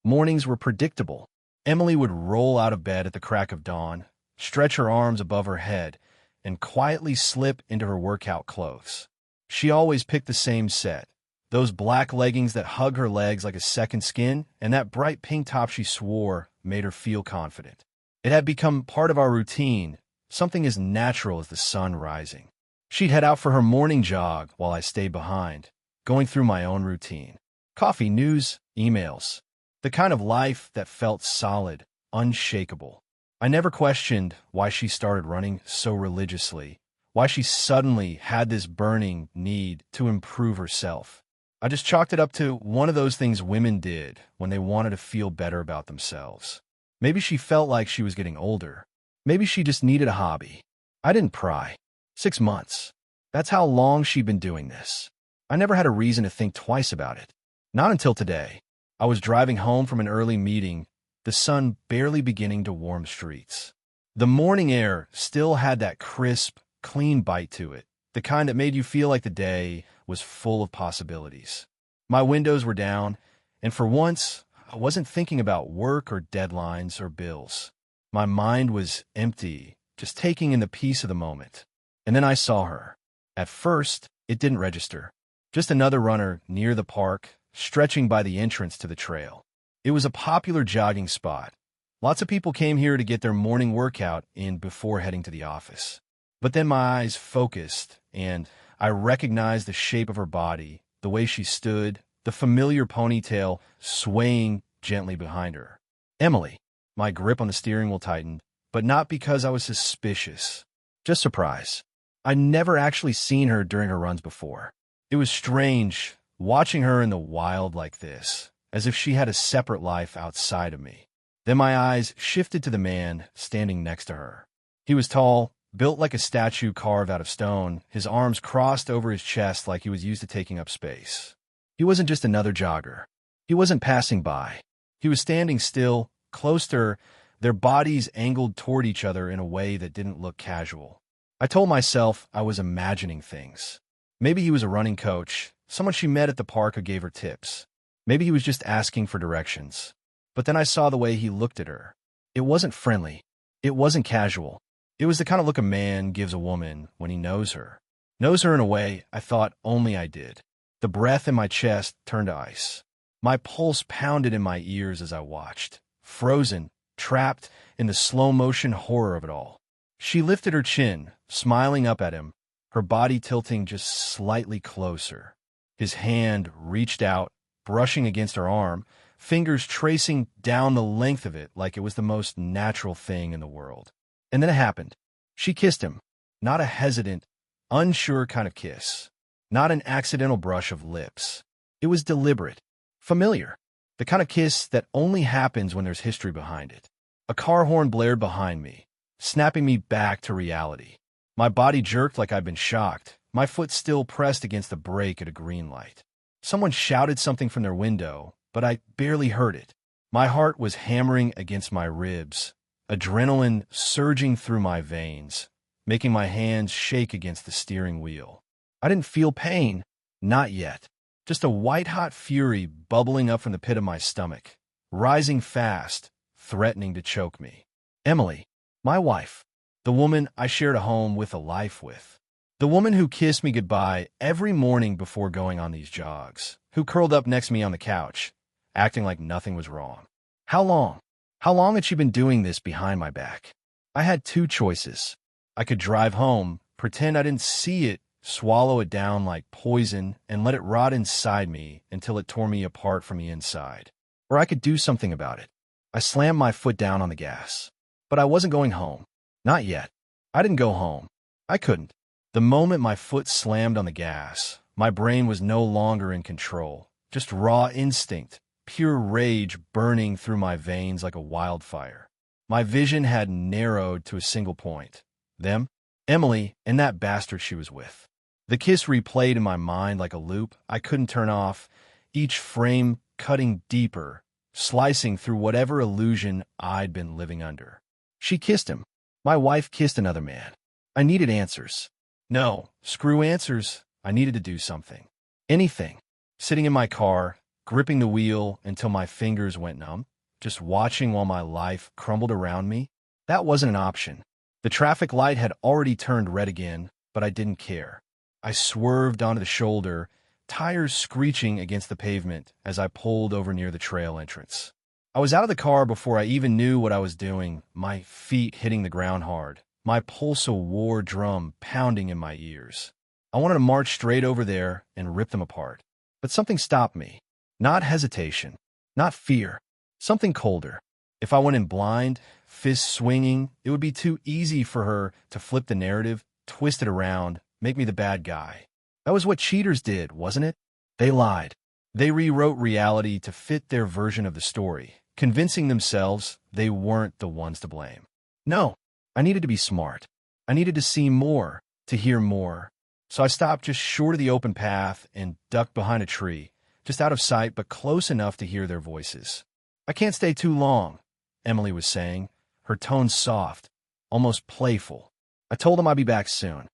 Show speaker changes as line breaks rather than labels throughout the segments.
Mornings were predictable. Emily would roll out of bed at the crack of dawn, stretch her arms above her head, and quietly slip into her workout clothes. She always picked the same set, those black leggings that hug her legs like a second skin, and that bright pink top she swore made her feel confident. It had become part of our routine, something as natural as the sun rising. She'd head out for her morning jog while I stayed behind, going through my own routine. Coffee, news, emails. The kind of life that felt solid, unshakable. I never questioned why she started running so religiously, why she suddenly had this burning need to improve herself. I just chalked it up to one of those things women did when they wanted to feel better about themselves. Maybe she felt like she was getting older. Maybe she just needed a hobby. I didn't pry. 6 months. That's how long she'd been doing this. I never had a reason to think twice about it. Not until today. I was driving home from an early meeting, the sun barely beginning to warm streets. The morning air still had that crisp, clean bite to it, the kind that made you feel like the day was full of possibilities. My windows were down, and for once, I wasn't thinking about work or deadlines or bills. My mind was empty, just taking in the peace of the moment. And then I saw her. At first, it didn't register. Just another runner near the park, stretching by the entrance to the trail. It was a popular jogging spot. Lots of people came here to get their morning workout in before heading to the office. But then my eyes focused, and I recognized the shape of her body, the way she stood, the familiar ponytail swaying gently behind her. Emily. My grip on the steering wheel tightened, but not because I was suspicious. Just surprise. I'd never actually seen her during her runs before. It was strange, watching her in the wild like this, as if she had a separate life outside of me. Then my eyes shifted to the man standing next to her. He was tall, built like a statue carved out of stone, his arms crossed over his chest like he was used to taking up space. He wasn't just another jogger. He wasn't passing by. He was standing still, close to her, their bodies angled toward each other in a way that didn't look casual. I told myself I was imagining things. Maybe he was a running coach, someone she met at the park who gave her tips. Maybe he was just asking for directions. But then I saw the way he looked at her. It wasn't friendly. It wasn't casual. It was the kind of look a man gives a woman when he knows her. Knows her in a way I thought only I did. The breath in my chest turned to ice. My pulse pounded in my ears as I watched, frozen, trapped in the slow-motion horror of it all. She lifted her chin, smiling up at him, her body tilting just slightly closer. His hand reached out, brushing against her arm, fingers tracing down the length of it like it was the most natural thing in the world. And then it happened. She kissed him. Not a hesitant, unsure kind of kiss. Not an accidental brush of lips. It was deliberate, familiar. The kind of kiss that only happens when there's history behind it. A car horn blared behind me, snapping me back to reality. My body jerked like I'd been shocked, my foot still pressed against the brake at a green light. Someone shouted something from their window, but I barely heard it. My heart was hammering against my ribs, adrenaline surging through my veins, making my hands shake against the steering wheel. I didn't feel pain, not yet. Just a white-hot fury bubbling up from the pit of my stomach, rising fast, threatening to choke me. Emily, my wife, the woman I shared a home with, a life with. The woman who kissed me goodbye every morning before going on these jogs, who curled up next to me on the couch, acting like nothing was wrong. How long? How long had she been doing this behind my back? I had two choices. I could drive home, pretend I didn't see it, swallow it down like poison, and let it rot inside me until it tore me apart from the inside. Or I could do something about it. I slammed my foot down on the gas. But I wasn't going home. Not yet. I didn't go home. I couldn't. The moment my foot slammed on the gas, my brain was no longer in control. Just raw instinct, pure rage burning through my veins like a wildfire. My vision had narrowed to a single point. Them, Emily, and that bastard she was with. The kiss replayed in my mind like a loop I couldn't turn off, each frame cutting deeper, slicing through whatever illusion I'd been living under. She kissed him. My wife kissed another man. I needed answers. No, screw answers. I needed to do something. Anything. Sitting in my car, gripping the wheel until my fingers went numb, just watching while my life crumbled around me. That wasn't an option. The traffic light had already turned red again, but I didn't care. I swerved onto the shoulder, tires screeching against the pavement as I pulled over near the trail entrance. I was out of the car before I even knew what I was doing, my feet hitting the ground hard, my pulse a war drum pounding in my ears. I wanted to march straight over there and rip them apart. But something stopped me. Not hesitation, not fear, something colder. If I went in blind, fists swinging, it would be too easy for her to flip the narrative, twist it around, make me the bad guy. That was what cheaters did, wasn't it? They lied. They rewrote reality to fit their version of the story, convincing themselves they weren't the ones to blame. No, I needed to be smart. I needed to see more, to hear more. So I stopped just short of the open path and ducked behind a tree, just out of sight but close enough to hear their voices. I can't stay too long, Emily was saying, her tone soft, almost playful. I told him I'd be back soon.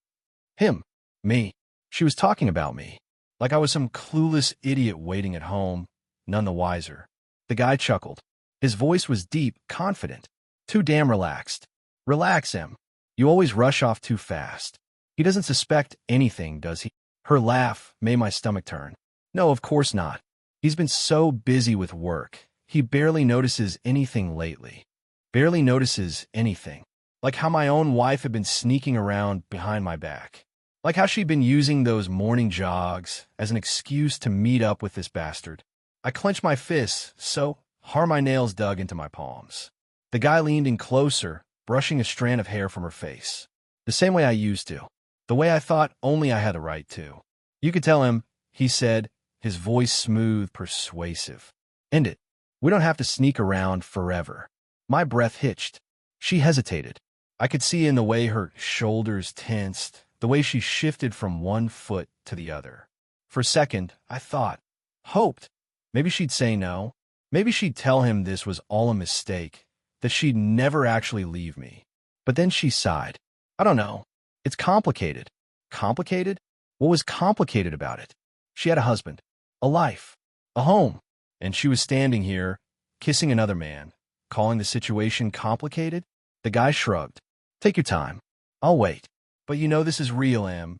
Him. Me. She was talking about me, like I was some clueless idiot waiting at home, none the wiser. The guy chuckled. His voice was deep, confident. Too damn relaxed. Relax, Em. You always rush off too fast. He doesn't suspect anything, does he? Her laugh made my stomach turn. No, of course not. He's been so busy with work. He barely notices anything lately. Barely notices anything. Like how my own wife had been sneaking around behind my back. Like how she'd been using those morning jogs as an excuse to meet up with this bastard. I clenched my fists so hard my nails dug into my palms. The guy leaned in closer, brushing a strand of hair from her face. The same way I used to. The way I thought only I had the right to. You could tell him, he said, his voice smooth, persuasive. End it. We don't have to sneak around forever. My breath hitched. She hesitated. I could see in the way her shoulders tensed, the way she shifted from one foot to the other. For a second, I thought, hoped, maybe she'd say no. Maybe she'd tell him this was all a mistake, that she'd never actually leave me. But then she sighed. I don't know. It's complicated. Complicated? What was complicated about it? She had a husband, a life, a home, and she was standing here, kissing another man, calling the situation complicated? The guy shrugged. Take your time. I'll wait. But you know this is real, Em.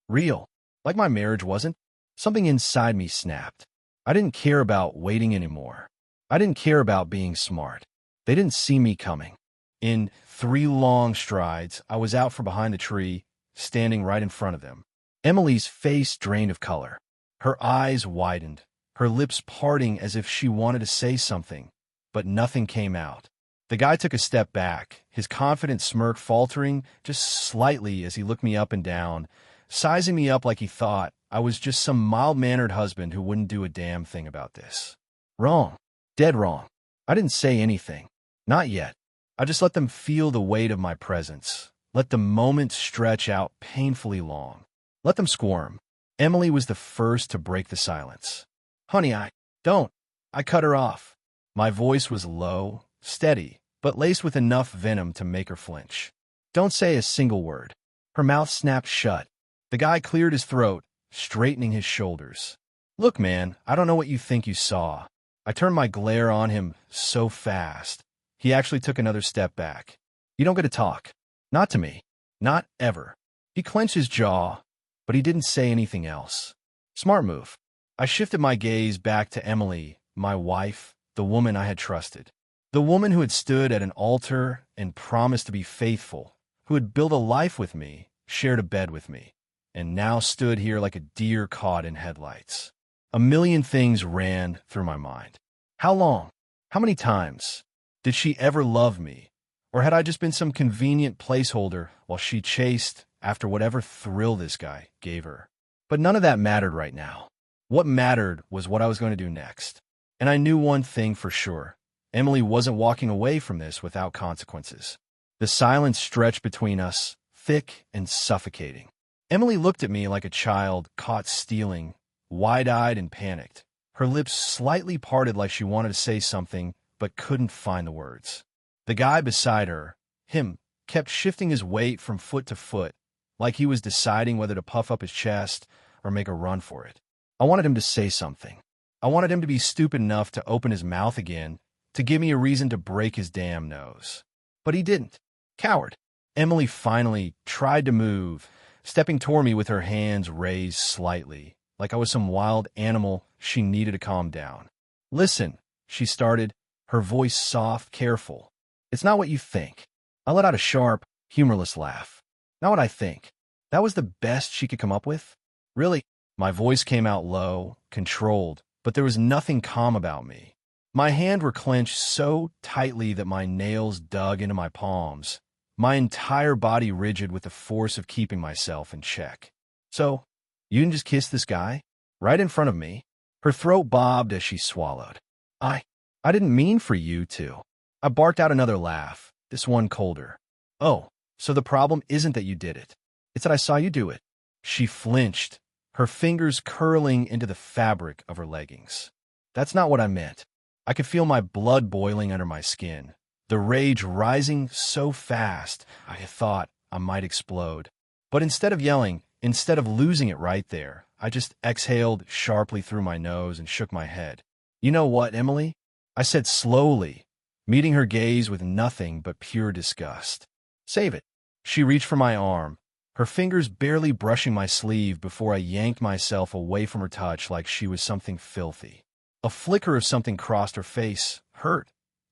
Real. Like my marriage wasn't. Something inside me snapped. I didn't care about waiting anymore. I didn't care about being smart. They didn't see me coming. In 3 long strides, I was out from behind the tree, standing right in front of them. Emily's face drained of color. Her eyes widened, her lips parting as if she wanted to say something, but nothing came out. The guy took a step back, his confident smirk faltering just slightly as he looked me up and down, sizing me up like he thought I was just some mild-mannered husband who wouldn't do a damn thing about this. Wrong. Dead wrong. I didn't say anything. Not yet. I just let them feel the weight of my presence. Let the moment stretch out painfully long. Let them squirm. Emily was the first to break the silence. Honey, don't. I cut her off. My voice was low, steady, but laced with enough venom to make her flinch. Don't say a single word. Her mouth snapped shut. The guy cleared his throat, straightening his shoulders. Look, man, I don't know what you think you saw. I turned my glare on him so fast. He actually took another step back. You don't get to talk. Not to me. Not ever. He clenched his jaw, but he didn't say anything else. Smart move. I shifted my gaze back to Emily, my wife, the woman I had trusted. The woman who had stood at an altar and promised to be faithful, who had built a life with me, shared a bed with me, and now stood here like a deer caught in headlights. A million things ran through my mind. How long? How many times? Did she ever love me? Or had I just been some convenient placeholder while she chased after whatever thrill this guy gave her? But none of that mattered right now. What mattered was what I was going to do next. And I knew one thing for sure. Emily wasn't walking away from this without consequences. The silence stretched between us, thick and suffocating. Emily looked at me like a child caught stealing, wide-eyed and panicked. Her lips slightly parted like she wanted to say something, but couldn't find the words. The guy beside her, him, kept shifting his weight from foot to foot, like he was deciding whether to puff up his chest or make a run for it. I wanted him to say something. I wanted him to be stupid enough to open his mouth again, to give me a reason to break his damn nose. But he didn't. Coward. Emily finally tried to move, stepping toward me with her hands raised slightly, like I was some wild animal she needed to calm down. Listen, she started, her voice soft, careful. It's not what you think. I let out a sharp, humorless laugh. Not what I think. That was the best she could come up with? Really? My voice came out low, controlled, but there was nothing calm about me. My hands were clenched so tightly that my nails dug into my palms, my entire body rigid with the force of keeping myself in check. So, you didn't just kiss this guy? Right in front of me? Her throat bobbed as she swallowed. I didn't mean for you to. I barked out another laugh, this one colder. Oh, so the problem isn't that you did it. It's that I saw you do it. She flinched, her fingers curling into the fabric of her leggings. That's not what I meant. I could feel my blood boiling under my skin, the rage rising so fast I thought I might explode. But instead of yelling, instead of losing it right there, I just exhaled sharply through my nose and shook my head. You know what, Emily? I said slowly, meeting her gaze with nothing but pure disgust. Save it. She reached for my arm, her fingers barely brushing my sleeve before I yanked myself away from her touch like she was something filthy. A flicker of something crossed her face. Hurt.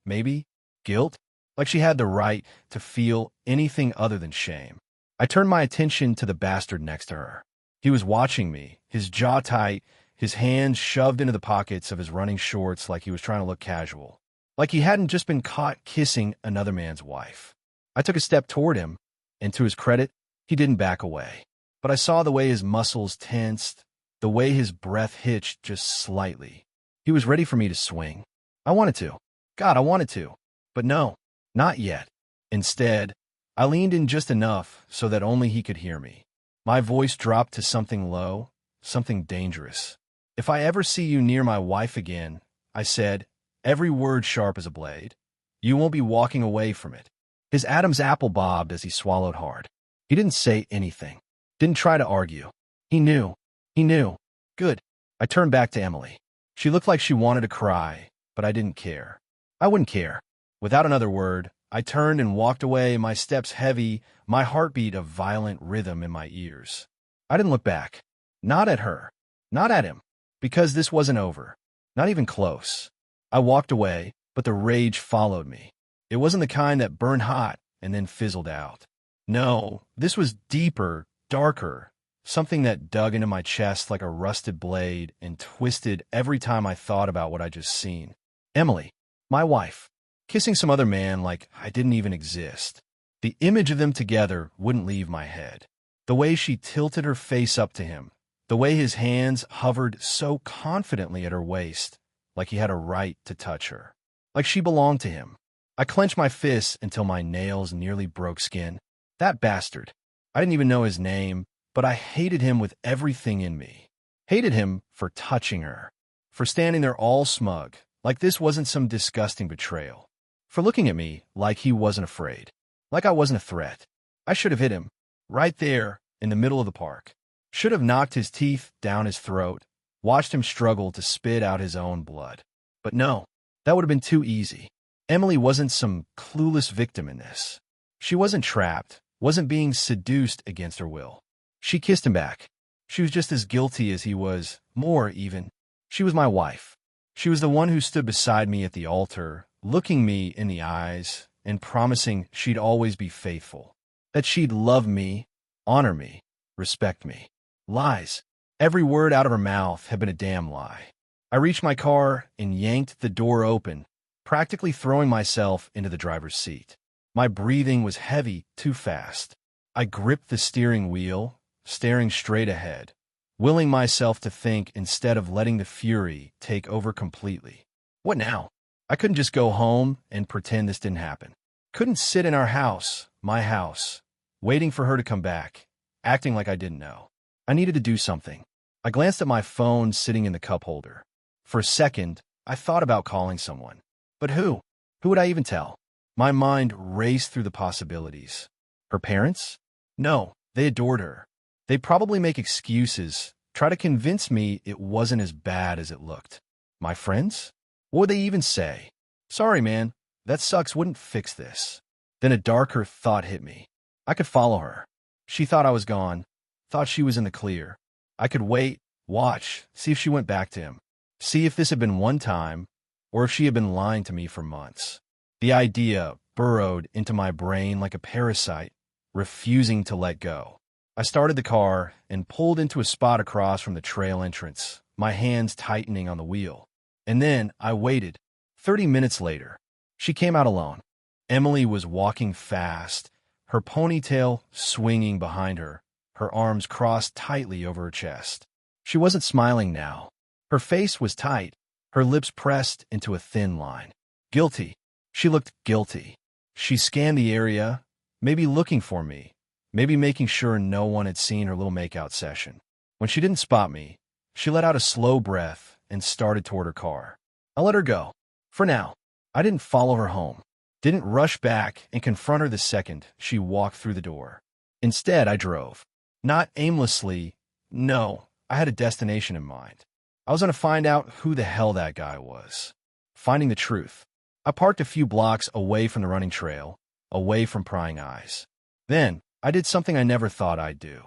Maybe. Guilt. Like she had the right to feel anything other than shame. I turned my attention to the bastard next to her. He was watching me, his jaw tight, his hands shoved into the pockets of his running shorts like he was trying to look casual. Like he hadn't just been caught kissing another man's wife. I took a step toward him, and to his credit, he didn't back away. But I saw the way his muscles tensed, the way his breath hitched just slightly. He was ready for me to swing. I wanted to. God, I wanted to. But no, not yet. Instead, I leaned in just enough so that only he could hear me. My voice dropped to something low, something dangerous. If I ever see you near my wife again, I said, every word sharp as a blade, you won't be walking away from it. His Adam's apple bobbed as he swallowed hard. He didn't say anything. Didn't try to argue. He knew. He knew. Good. I turned back to Emily. She looked like she wanted to cry, but I didn't care. I wouldn't care. Without another word, I turned and walked away, my steps heavy, my heartbeat a violent rhythm in my ears. I didn't look back. Not at her. Not at him. Because this wasn't over. Not even close. I walked away, but the rage followed me. It wasn't the kind that burned hot and then fizzled out. No, this was deeper, darker, something that dug into my chest like a rusted blade and twisted every time I thought about what I just seen. Emily, my wife, kissing some other man like I didn't even exist. The image of them together wouldn't leave my head. The way she tilted her face up to him, the way his hands hovered so confidently at her waist, like he had a right to touch her, like she belonged to him. I clenched my fists until my nails nearly broke skin. That bastard. I didn't even know his name, but I hated him with everything in me. Hated him for touching her, for standing there all smug, like this wasn't some disgusting betrayal, for looking at me like he wasn't afraid, like I wasn't a threat. I should have hit him, right there, in the middle of the park. Should have knocked his teeth down his throat, watched him struggle to spit out his own blood. But no, that would have been too easy. Emily wasn't some clueless victim in this. She wasn't trapped, wasn't being seduced against her will. She kissed him back. She was just as guilty as he was, more even. She was my wife. She was the one who stood beside me at the altar, looking me in the eyes and promising she'd always be faithful, that she'd love me, honor me, respect me. Lies. Every word out of her mouth had been a damn lie. I reached my car and yanked the door open, practically throwing myself into the driver's seat. My breathing was heavy, too fast. I gripped the steering wheel, staring straight ahead, willing myself to think instead of letting the fury take over completely. What now? I couldn't just go home and pretend this didn't happen. Couldn't sit in our house, my house, waiting for her to come back, acting like I didn't know. I needed to do something. I glanced at my phone sitting in the cup holder. For a second, I thought about calling someone. But who? Who would I even tell? My mind raced through the possibilities. Her parents? No, they adored her. They'd probably make excuses, try to convince me it wasn't as bad as it looked. My friends? What would they even say? Sorry, man. That sucks wouldn't fix this. Then a darker thought hit me. I could follow her. She thought I was gone, thought she was in the clear. I could wait, watch, see if she went back to him. See if this had been one time, or if she had been lying to me for months. The idea burrowed into my brain like a parasite, refusing to let go. I started the car and pulled into a spot across from the trail entrance, my hands tightening on the wheel. And then I waited. 30 minutes later, she came out alone. Emily was walking fast, her ponytail swinging behind her, her arms crossed tightly over her chest. She wasn't smiling now. Her face was tight, her lips pressed into a thin line. Guilty. She looked guilty. She scanned the area, maybe looking for me, maybe making sure no one had seen her little makeout session. When she didn't spot me, she let out a slow breath and started toward her car. I let her go. For now. I didn't follow her home. Didn't rush back and confront her the second she walked through the door. Instead, I drove. Not aimlessly. No, I had a destination in mind. I was going to find out who the hell that guy was. Finding the truth. I parked a few blocks away from the running trail, away from prying eyes. Then, I did something I never thought I'd do.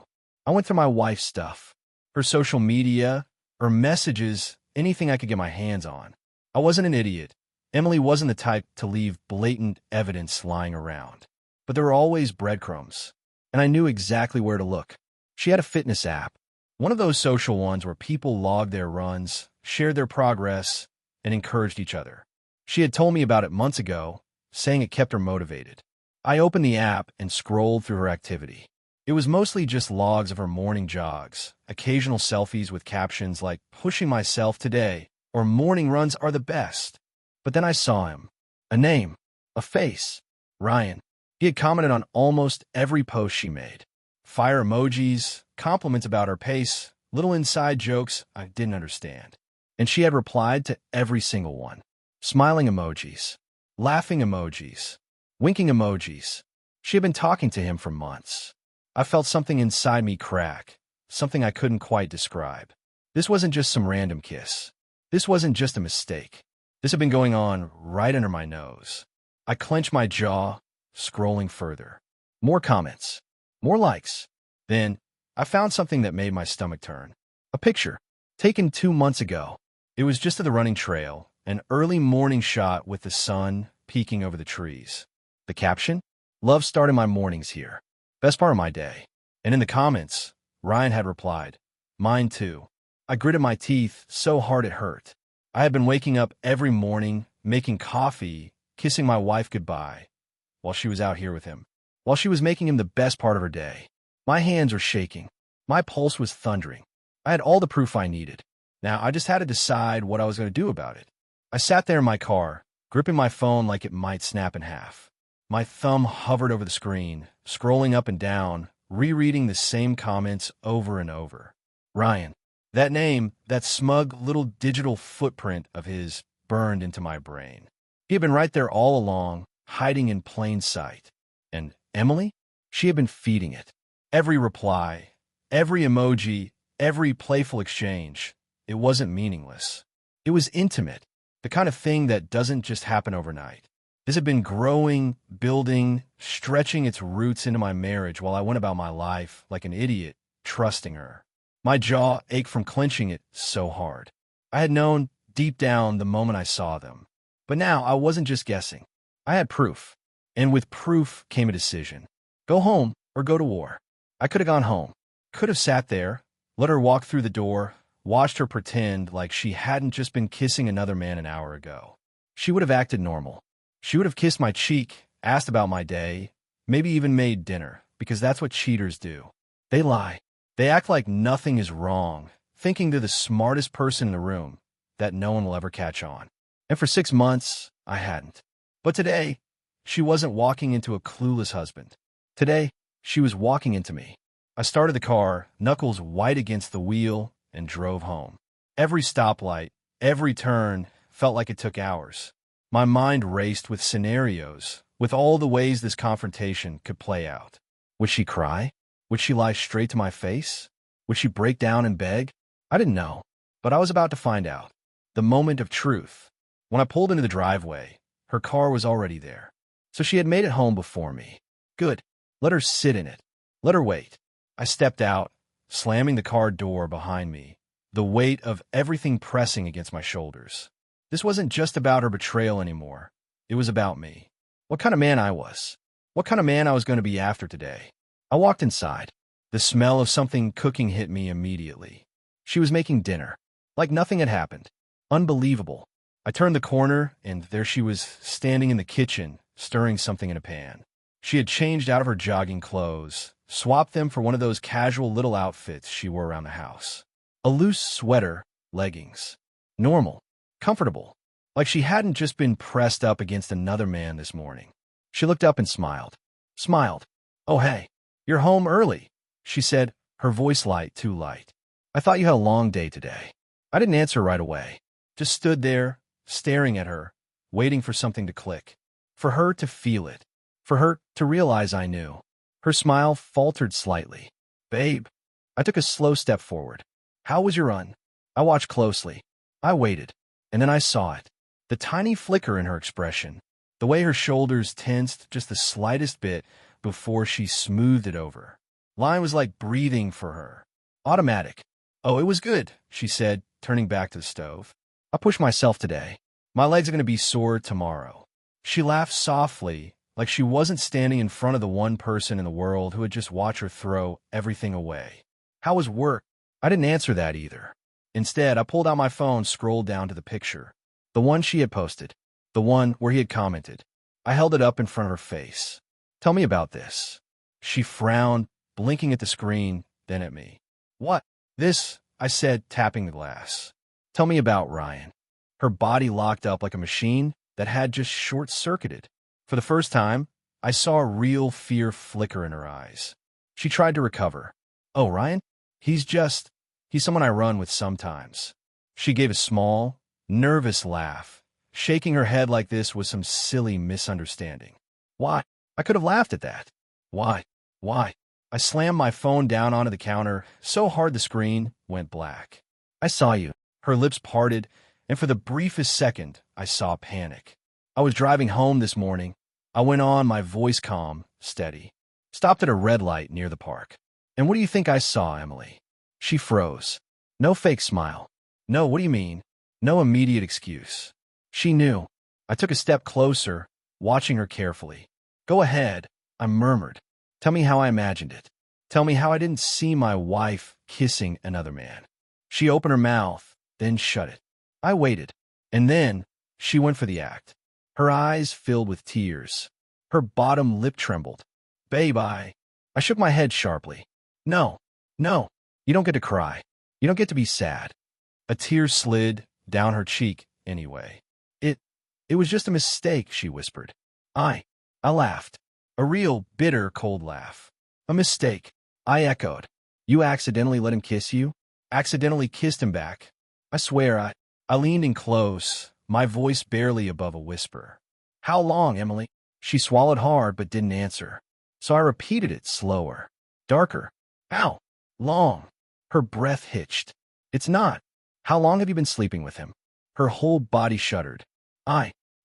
I went through my wife's stuff. Her social media, her messages, anything I could get my hands on. I wasn't an idiot. Emily wasn't the type to leave blatant evidence lying around. But there were always breadcrumbs, and I knew exactly where to look. She had a fitness app, one of those social ones where people logged their runs, shared their progress, and encouraged each other. She had told me about it months ago, saying it kept her motivated. I opened the app and scrolled through her activity. It was mostly just logs of her morning jogs, occasional selfies with captions like, "Pushing myself today," or "Morning runs are the best." But then I saw him. A name. A face. Ryan. He had commented on almost every post she made. Fire emojis, compliments about her pace, little inside jokes I didn't understand. And she had replied to every single one. Smiling emojis. Laughing emojis. Winking emojis. She had been talking to him for months. I felt something inside me crack, something I couldn't quite describe. This wasn't just some random kiss. This wasn't just a mistake. This had been going on right under my nose. I clenched my jaw, scrolling further. More comments. More likes. Then, I found something that made my stomach turn. A picture, taken 2 months ago. It was just of the running trail, an early morning shot with the sun peeking over the trees. The caption? Love starting my mornings here. Best part of my day. And in the comments, Ryan had replied, "Mine too." I gritted my teeth so hard it hurt. I had been waking up every morning, making coffee, kissing my wife goodbye, while she was out here with him, while she was making him the best part of her day. My hands were shaking. My pulse was thundering. I had all the proof I needed. Now I just had to decide what I was going to do about it. I sat there in my car, gripping my phone like it might snap in half. My thumb hovered over the screen, scrolling up and down, rereading the same comments over and over. Ryan. That name, that smug little digital footprint of his, burned into my brain. He had been right there all along, hiding in plain sight. And Emily? She had been feeding it. Every reply, every emoji, every playful exchange. It wasn't meaningless. It was intimate, the kind of thing that doesn't just happen overnight. This had been growing, building, stretching its roots into my marriage while I went about my life like an idiot, trusting her. My jaw ached from clenching it so hard. I had known deep down the moment I saw them. But now I wasn't just guessing. I had proof. And with proof came a decision. Go home or go to war. I could have gone home. Could have sat there, let her walk through the door, watched her pretend like she hadn't just been kissing another man an hour ago. She would have acted normal. She would have kissed my cheek, asked about my day, maybe even made dinner, because that's what cheaters do. They lie. They act like nothing is wrong, thinking they're the smartest person in the room, that no one will ever catch on. And for 6 months, I hadn't. But today, she wasn't walking into a clueless husband. Today, she was walking into me. I started the car, knuckles white against the wheel, and drove home. Every stoplight, every turn felt like it took hours. My mind raced with scenarios, with all the ways this confrontation could play out. Would she cry? Would she lie straight to my face? Would she break down and beg? I didn't know, but I was about to find out. The moment of truth. When I pulled into the driveway, her car was already there. So she had made it home before me. Good. Let her sit in it. Let her wait. I stepped out, slamming the car door behind me, the weight of everything pressing against my shoulders. This wasn't just about her betrayal anymore. It was about me. What kind of man I was. What kind of man I was going to be after today. I walked inside. The smell of something cooking hit me immediately. She was making dinner. Like nothing had happened. Unbelievable. I turned the corner, and there she was standing in the kitchen, stirring something in a pan. She had changed out of her jogging clothes, swapped them for one of those casual little outfits she wore around the house. A loose sweater, leggings. Normal. Comfortable. Like she hadn't just been pressed up against another man this morning. She looked up and smiled. Smiled. "Oh, hey. You're home early," she said, her voice light, too light. "I thought you had a long day today." I didn't answer right away. Just stood there, staring at her, waiting for something to click. For her to feel it. For her to realize I knew. Her smile faltered slightly. "Babe." I took a slow step forward. "How was your run?" I watched closely. I waited. And then I saw it. The tiny flicker in her expression. The way her shoulders tensed just the slightest bit before she smoothed it over. Line was like breathing for her. Automatic. "Oh, it was good," she said, turning back to the stove. "I pushed myself today. My legs are going to be sore tomorrow." She laughed softly, like she wasn't standing in front of the one person in the world who had just watched her throw everything away. "How was work?" I didn't answer that either. Instead, I pulled out my phone, scrolled down to the picture. The one she had posted. The one where he had commented. I held it up in front of her face. "Tell me about this." She frowned, blinking at the screen, then at me. "What?" "This," I said, tapping the glass. "Tell me about Ryan." Her body locked up like a machine that had just short-circuited. For the first time, I saw a real fear flicker in her eyes. She tried to recover. "Oh, Ryan? He's someone I run with sometimes." She gave a small, nervous laugh, shaking her head like this was some silly misunderstanding. "Why?" I could have laughed at that. "Why? Why?" I slammed my phone down onto the counter so hard the screen went black. "I saw you." Her lips parted, and for the briefest second, I saw panic. "I was driving home this morning." I went on, my voice calm, steady. "Stopped at a red light near the park. And what do you think I saw, Emily?" She froze. No fake smile. No, what do you mean? No immediate excuse. She knew. I took a step closer, watching her carefully. "Go ahead," I murmured. "Tell me how I imagined it. Tell me how I didn't see my wife kissing another man." She opened her mouth, then shut it. I waited. And then she went for the act. Her eyes filled with tears. Her bottom lip trembled. "Babe, I shook my head sharply. "No, no, you don't get to cry. You don't get to be sad." A tear slid down her cheek anyway. It was just a mistake," she whispered. I laughed. A real, bitter, cold laugh. "A mistake," I echoed. "You accidentally let him kiss you?" "Accidentally kissed him back. I swear." I leaned in close, my voice barely above a whisper. "How long, Emily?" She swallowed hard but didn't answer. So I repeated it slower. Darker. "How long?" Her breath hitched. "It's not. How long have you been sleeping with him?" Her whole body shuddered.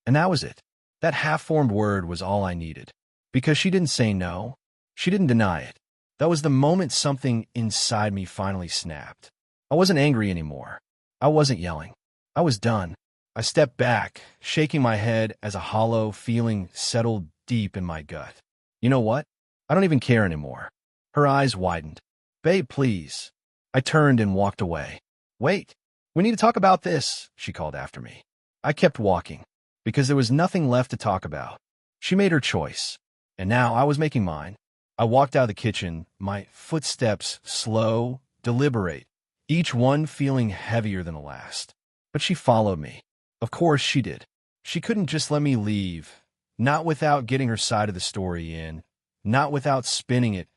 And that was it. That half-formed word was all I needed. Because she didn't say no. She didn't deny it. That was the moment something inside me finally snapped. I wasn't angry anymore. I wasn't yelling. I was done. I stepped back, shaking my head as a hollow feeling settled deep in my gut. "You know what? I don't even care anymore." Her eyes widened. "Babe, please." I turned and walked away. "Wait. We need to talk about this," she called after me. I kept walking, because there was nothing left to talk about. She made her choice, and now I was making mine. I walked out of the kitchen, my footsteps slow, deliberate, each one feeling heavier than the last. But she followed me. Of course she did. She couldn't just let me leave, not without getting her side of the story in, not without spinning it,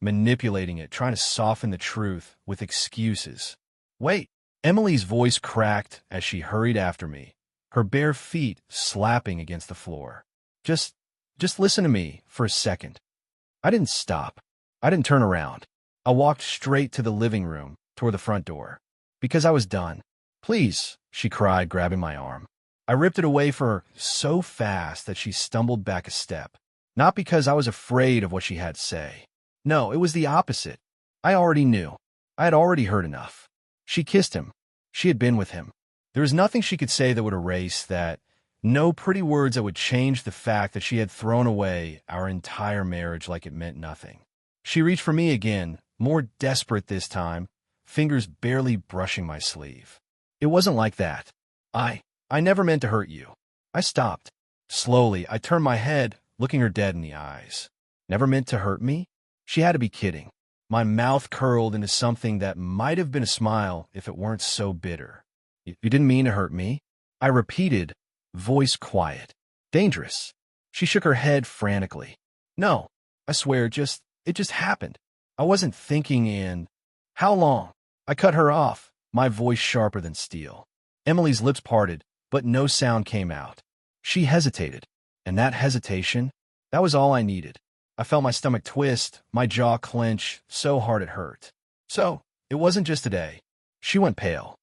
manipulating it, trying to soften the truth with excuses. "Wait." Emily's voice cracked as she hurried after me, her bare feet slapping against the floor. Just listen to me for a second." I didn't stop. I didn't turn around. I walked straight to the living room, toward the front door. Because I was done. Please, she cried, grabbing my arm. I ripped it away from her so fast that she stumbled back a step. Not because I was afraid of what she had to say. No, it was the opposite. I already knew. I had already heard enough. She kissed him. She had been with him. There was nothing she could say that would erase that. No pretty words that would change the fact that she had thrown away our entire marriage like it meant nothing. She reached for me again, more desperate this time, fingers barely brushing my sleeve. It wasn't like that. I never meant to hurt you. I stopped. Slowly, I turned my head, looking her dead in the eyes. Never meant to hurt me? She had to be kidding. My mouth curled into something that might have been a smile if it weren't so bitter. You didn't mean to hurt me? I repeated, voice quiet. Dangerous. She shook her head frantically. No, I swear, it just happened. I wasn't thinking in. How long? I cut her off, my voice sharper than steel. Emily's lips parted, but no sound came out. She hesitated, and that hesitation, that was all I needed. I felt my stomach twist, my jaw clench, so hard it hurt. So, it wasn't just today. She went pale.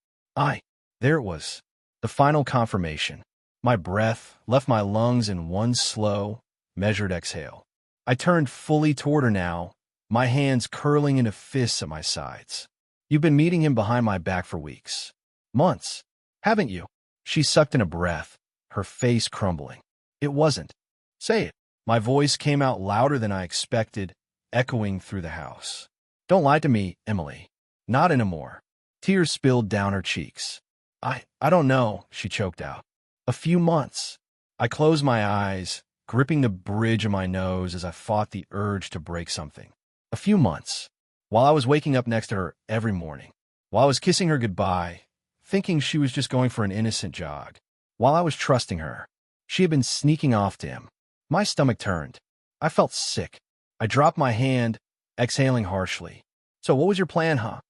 There it was. The final confirmation. My breath left my lungs in one slow, measured exhale. I turned fully toward her now, my hands curling into fists at my sides. You've been meeting him behind my back for weeks. Months. Haven't you? She sucked in a breath, her face crumbling. It wasn't. Say it. My voice came out louder than I expected, echoing through the house. Don't lie to me, Emily. Not anymore. Tears spilled down her cheeks. I don't know, she choked out. A few months. I closed my eyes, gripping the bridge of my nose as I fought the urge to break something. A few months. While I was waking up next to her every morning. While I was kissing her goodbye, thinking she was just going for an innocent jog. While I was trusting her. She had been sneaking off to him. My stomach turned. I felt sick. I dropped my hand, exhaling harshly. So what was your plan, huh?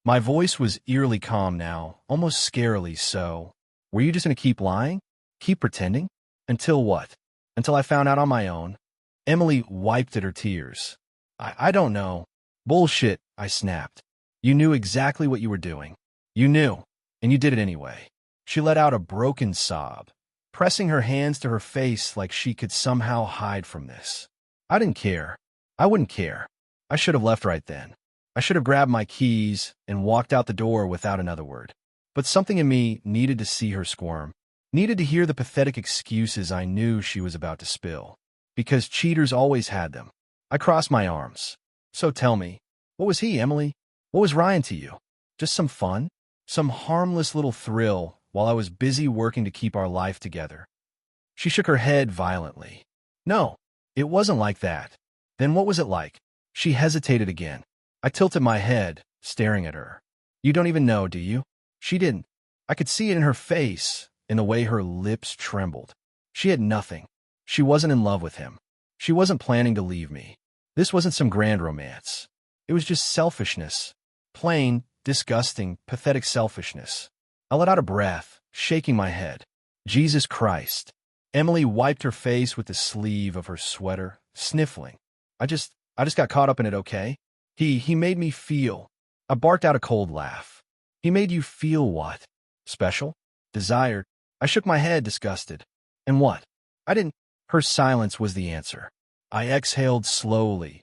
My voice was eerily calm now, almost scarily so. Were you just going to keep lying? Keep pretending? Until what? Until I found out on my own? Emily wiped at her tears. I don't know. Bullshit, I snapped. You knew exactly what you were doing. You knew, and you did it anyway. She let out a broken sob, pressing her hands to her face like she could somehow hide from this. I didn't care. I wouldn't care. I should have left right then. I should have grabbed my keys and walked out the door without another word. But something in me needed to see her squirm, needed to hear the pathetic excuses I knew she was about to spill. Because cheaters always had them. I crossed my arms. So tell me, what was he, Emily? What was Ryan to you? Just some fun? Some harmless little thrill while I was busy working to keep our life together? She shook her head violently. No, it wasn't like that. Then what was it like? She hesitated again. I tilted my head, staring at her. You don't even know, do you? She didn't. I could see it in her face, in the way her lips trembled. She had nothing. She wasn't in love with him. She wasn't planning to leave me. This wasn't some grand romance. It was just selfishness. Plain, disgusting, pathetic selfishness. I let out a breath, shaking my head. Jesus Christ. Emily wiped her face with the sleeve of her sweater, sniffling. I just got caught up in it, okay? He made me feel. I barked out a cold laugh. He made you feel what? Special? Desired? I shook my head, disgusted. And what? I didn't. Her silence was the answer. I exhaled slowly,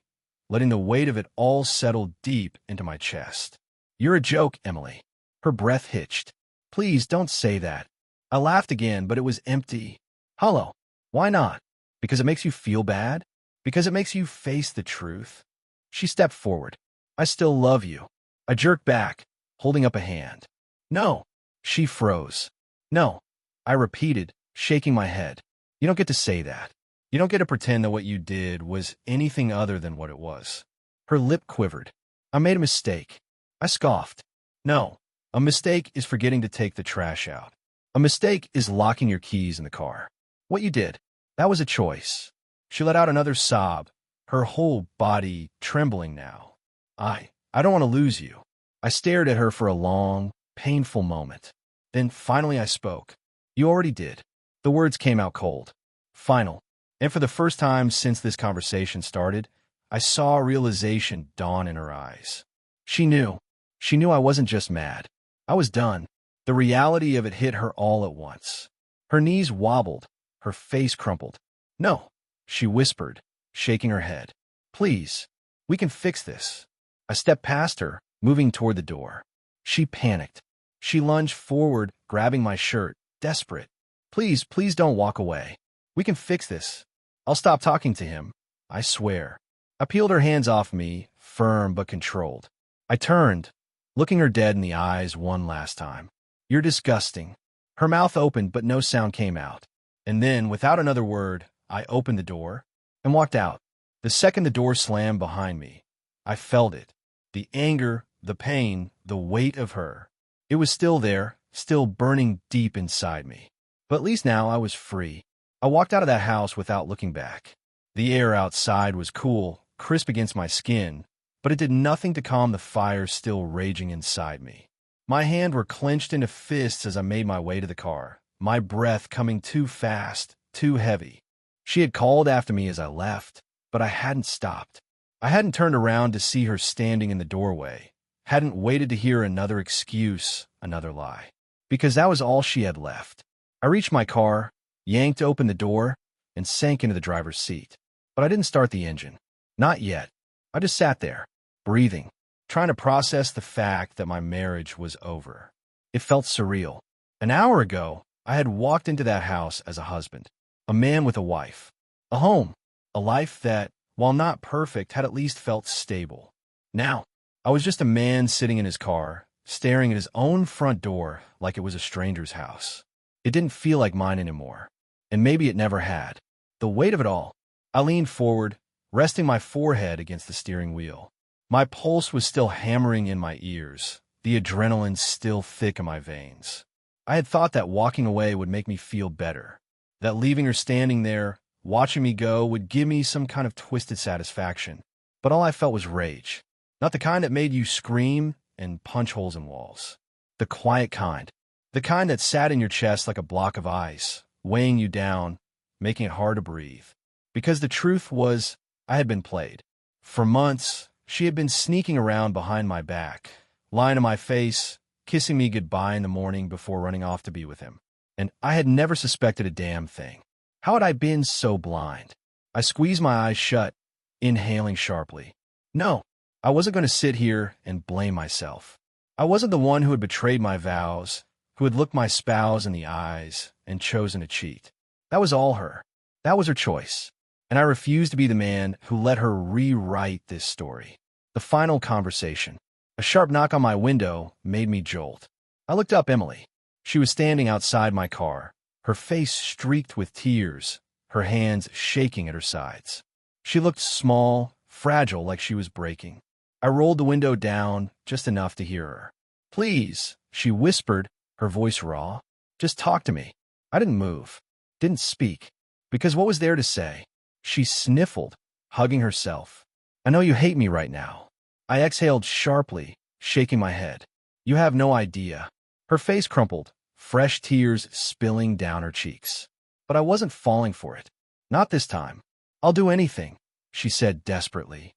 letting the weight of it all settle deep into my chest. You're a joke, Emily. Her breath hitched. Please don't say that. I laughed again, but it was empty. Hollow. Why not? Because it makes you feel bad? Because it makes you face the truth? She stepped forward. I still love you. I jerked back, holding up a hand. No. She froze. No. I repeated, shaking my head. You don't get to say that. You don't get to pretend that what you did was anything other than what it was. Her lip quivered. I made a mistake. I scoffed. No. A mistake is forgetting to take the trash out. A mistake is locking your keys in the car. What you did, that was a choice. She let out another sob, her whole body trembling now. I don't want to lose you. I stared at her for a long, painful moment. Then finally I spoke. You already did. The words came out cold. Final. And for the first time since this conversation started, I saw realization dawn in her eyes. She knew. She knew I wasn't just mad. I was done. The reality of it hit her all at once. Her knees wobbled, her face crumpled. "No," she whispered, shaking her head. "Please, we can fix this." I stepped past her, moving toward the door. She panicked. She lunged forward, grabbing my shirt, desperate. "Please, please don't walk away. We can fix this. I'll stop talking to him. I swear." I peeled her hands off me, firm but controlled. I turned, looking her dead in the eyes one last time. "You're disgusting." Her mouth opened, but no sound came out. And then, without another word, I opened the door and walked out. The second the door slammed behind me, I felt it. The anger, the pain, the weight of her. It was still there, still burning deep inside me. But at least now I was free. I walked out of that house without looking back. The air outside was cool, crisp against my skin, but it did nothing to calm the fire still raging inside me. My hands were clenched into fists as I made my way to the car, my breath coming too fast, too heavy. She had called after me as I left, but I hadn't stopped. I hadn't turned around to see her standing in the doorway, hadn't waited to hear another excuse, another lie, because that was all she had left. I reached my car, yanked open the door, and sank into the driver's seat. But I didn't start the engine. Not yet. I just sat there, breathing, trying to process the fact that my marriage was over. It felt surreal. An hour ago, I had walked into that house as a husband, a man with a wife, a home, a life that, while not perfect, had at least felt stable. Now, I was just a man sitting in his car, staring at his own front door like it was a stranger's house. It didn't feel like mine anymore, and maybe it never had. The weight of it all. I leaned forward, resting my forehead against the steering wheel. My pulse was still hammering in my ears, the adrenaline still thick in my veins. I had thought that walking away would make me feel better, that leaving her standing there, watching me go, would give me some kind of twisted satisfaction. But all I felt was rage. Not the kind that made you scream and punch holes in walls. The quiet kind. The kind that sat in your chest like a block of ice, weighing you down, making it hard to breathe. Because the truth was, I had been played. For months, she had been sneaking around behind my back, lying to my face, kissing me goodbye in the morning before running off to be with him. And I had never suspected a damn thing. How had I been so blind? I squeezed my eyes shut, inhaling sharply. No, I wasn't going to sit here and blame myself. I wasn't the one who had betrayed my vows, who had looked my spouse in the eyes and chosen to cheat. That was all her. That was her choice. And I refused to be the man who let her rewrite this story. The final conversation. A sharp knock on my window made me jolt. I looked up Emily. She was standing outside my car, her face streaked with tears, her hands shaking at her sides. She looked small, fragile, like she was breaking. I rolled the window down just enough to hear her. "Please," she whispered, her voice raw. "Just talk to me." I didn't move, didn't speak, because what was there to say? She sniffled, hugging herself. "I know you hate me right now." I exhaled sharply, shaking my head. "You have no idea." Her face crumpled, fresh tears spilling down her cheeks. But I wasn't falling for it. Not this time. "I'll do anything," she said desperately.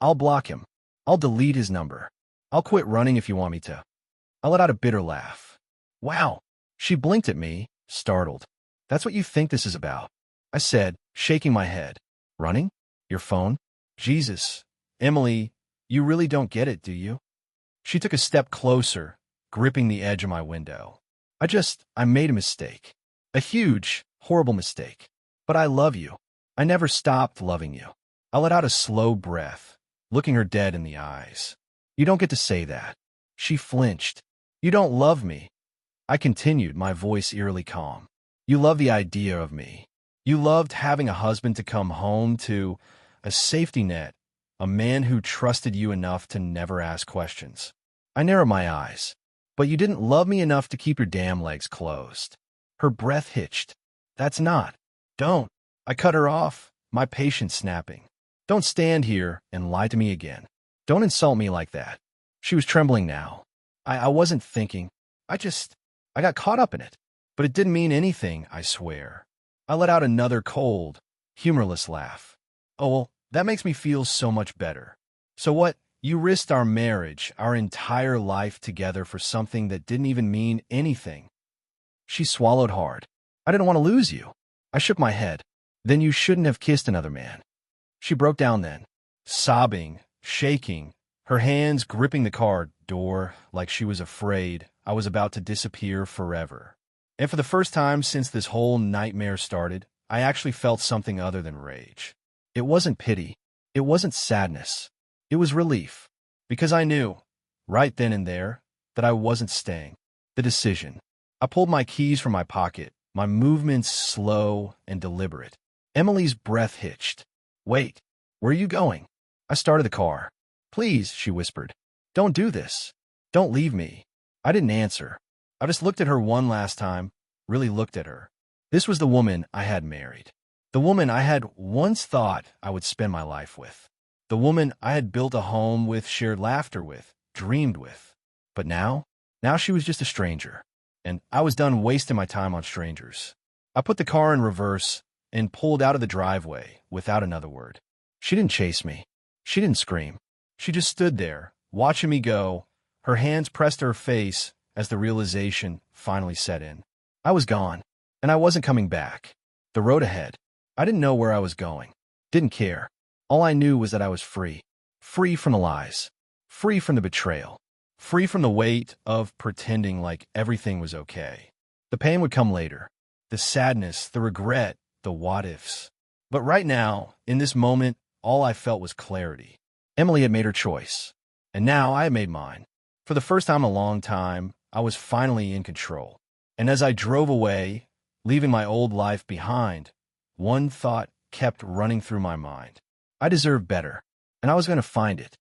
I'll block him. I'll delete his number. I'll quit running if you want me to." I let out a bitter laugh. "Wow." She blinked at me, startled. "That's what you think this is about?" I said, shaking my head. "Running? Your phone? Jesus. Emily, you really don't get it, do you?" She took a step closer, gripping the edge of my window. I made a mistake. A huge, horrible mistake. But I love you. I never stopped loving you." I let out a slow breath, looking her dead in the eyes. "You don't get to say that." She flinched. "You don't love me." I continued, my voice eerily calm. "You love the idea of me. You loved having a husband to come home to, a safety net, a man who trusted you enough to never ask questions." I narrowed my eyes. "But you didn't love me enough to keep your damn legs closed." Her breath hitched. "That's not." "Don't." I cut her off, my patience snapping. "Don't stand here and lie to me again. Don't insult me like that." She was trembling now. I wasn't thinking. I got caught up in it. But it didn't mean anything, I swear. I let out another cold, humorless laugh. "Oh, well, that makes me feel so much better. So what, You risked our marriage, our entire life together for something that didn't even mean anything. She swallowed hard. I didn't want to lose you. I shook my head. Then you shouldn't have kissed another man. She broke down then, sobbing, shaking, her hands gripping the car door like she was afraid I was about to disappear forever. And for the first time since this whole nightmare started, I actually felt something other than rage. It wasn't pity. It wasn't sadness. It was relief. Because I knew, right then and there, that I wasn't staying. The decision. I pulled my keys from my pocket, my movements slow and deliberate. Emily's breath hitched. Wait, where are you going? I started the car. Please, she whispered. Don't do this. Don't leave me. I didn't answer. I just looked at her one last time, really looked at her. This was the woman I had married. The woman I had once thought I would spend my life with. The woman I had built a home with, shared laughter with, dreamed with. But now she was just a stranger. And I was done wasting my time on strangers. I put the car in reverse and pulled out of the driveway without another word. She didn't chase me. She didn't scream. She just stood there, watching me go, her hands pressed to her face as the realization finally set in. I was gone, and I wasn't coming back. The road ahead. I didn't know where I was going. Didn't care. All I knew was that I was free. Free from the lies. Free from the betrayal. Free from the weight of pretending like everything was okay. The pain would come later. The sadness, the regret, the what-ifs. But right now, in this moment, all I felt was clarity. Emily had made her choice. And now I had made mine. For the first time in a long time, I was finally in control. And as I drove away, leaving my old life behind, one thought kept running through my mind. I deserved better, and I was going to find it.